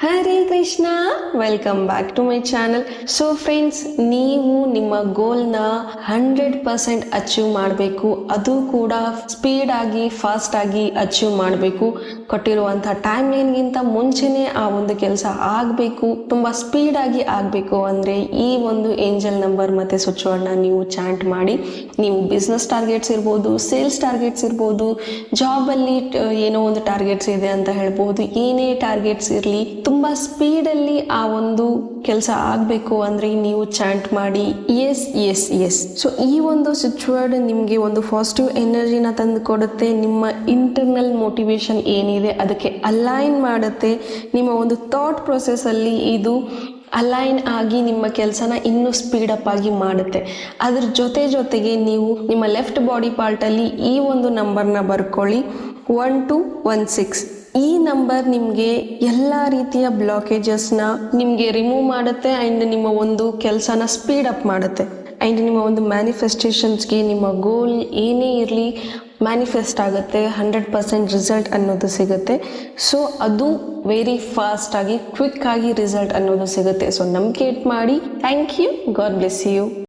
Hare Krishna, welcome back to my channel. So friends, ನೀವು ನಿಮ್ಮ ಗೋಲ್ನ 100% achieve ಮಾಡಬೇಕು. ಅದು ಕೂಡ ಸ್ಪೀಡ್ ಆಗಿ ಫಾಸ್ಟ್ ಆಗಿ ಅಚೀವ್ ಮಾಡಬೇಕು. ಕೊಟ್ಟಿರುವಂತಹ ಟೈಮ್ ಲೈನ್ಗಿಂತ ಮುಂಚೆನೆ ಆ ಒಂದು ಕೆಲಸ ಆಗಬೇಕು. ತುಂಬಾ ಸ್ಪೀಡ್ ಆಗಿ ಆಗಬೇಕು ಅಂದ್ರೆ ಈ ಒಂದು ಏಂಜಲ್ ನಂಬರ್ ಮತ್ತೆ ಸ್ವಿಚ್ ವರ್ಡ್ನ ನೀವು ಚಾಂಟ್ ಮಾಡಿ. ನೀವು ಬಿಸ್ನೆಸ್ ಟಾರ್ಗೆಟ್ಸ್ ಇರ್ಬೋದು, ಸೇಲ್ಸ್ ಟಾರ್ಗೆಟ್ಸ್ ಇರ್ಬೋದು, ಜಾಬಲ್ಲಿ ಏನೋ ಒಂದು ಟಾರ್ಗೆಟ್ಸ್ ಇದೆ ಅಂತ ಹೇಳ್ಬೋದು, ಏನೇ ಟಾರ್ಗೆಟ್ಸ್ ಇರಲಿ, ತುಂಬಾ ಸ್ಪೀಡ್ ಅಲ್ಲಿ ಆ ಒಂದು ಕೆಲಸ ಆಗಬೇಕು ಅಂದ್ರೆ ನೀವು ಚಾಂಟ್ ಮಾಡಿ ಎಸ್ ಎಸ್ ಎಸ್. ಸೊ ಈ ಒಂದು ಸ್ವಿಚ್ ವರ್ಡ್ ನಿಮಗೆ ಒಂದು ಪಾಸಿಟಿವ್ ಎನರ್ಜಿನ ತಂದು ಕೊಡುತ್ತೆ. ನಿಮ್ಮ ಇಂಟರ್ನಲ್ ಮೋಟಿವೇಶನ್ ಏನಿದೆ ಅದಕ್ಕೆ ಅಲೈನ್ ಮಾಡುತ್ತೆ. ನಿಮ್ಮ ಒಂದು ಥಾಟ್ ಪ್ರೊಸೆಸ್ ಅಲ್ಲಿ ಇದು ಅಲೈನ್ ಆಗಿ ನಿಮ್ಮ ಕೆಲಸನ ಇನ್ನೂ ಸ್ಪೀಡಪ್ ಆಗಿ ಮಾಡುತ್ತೆ. ಅದ್ರ ಜೊತೆಗೆ ನೀವು ನಿಮ್ಮ ಲೆಫ್ಟ್ ಬಾಡಿ ಪಾರ್ಟಲ್ಲಿ ಈ ಒಂದು ನಂಬರ್ನ ಬರ್ಕೊಳ್ಳಿ, 1216. ಈ ನಂಬರ್ ನಿಮಗೆ ಎಲ್ಲ ರೀತಿಯ ಬ್ಲಾಕೇಜಸ್ನ ನಿಮಗೆ ರಿಮೂವ್ ಮಾಡುತ್ತೆ ಆ್ಯಂಡ್ ನಿಮ್ಮ ಒಂದು ಕೆಲಸನ ಸ್ಪೀಡ್ ಅಪ್ ಮಾಡುತ್ತೆ. ಆ್ಯಂಡ್ ನಿಮ್ಮ ಒಂದು ಮ್ಯಾನಿಫೆಸ್ಟೇಷನ್ಸ್ಗೆ ನಿಮ್ಮ ಗೋಲ್ ಏನೇ ಇರಲಿ ಮ್ಯಾನಿಫೆಸ್ಟ್ ಆಗುತ್ತೆ. 100% ರಿಸಲ್ಟ್ ಅನ್ನೋದು ಸಿಗುತ್ತೆ. ಸೊ ಅದು ವೆರಿ ಫಾಸ್ಟ್ ಆಗಿ ಕ್ವಿಕ್ ಆಗಿ ರಿಸಲ್ಟ್ ಅನ್ನೋದು ಸಿಗುತ್ತೆ. ಸೊ ನಂಬಿಕೆ ಇಟ್ಟು ಮಾಡಿ. Thank you. God bless you.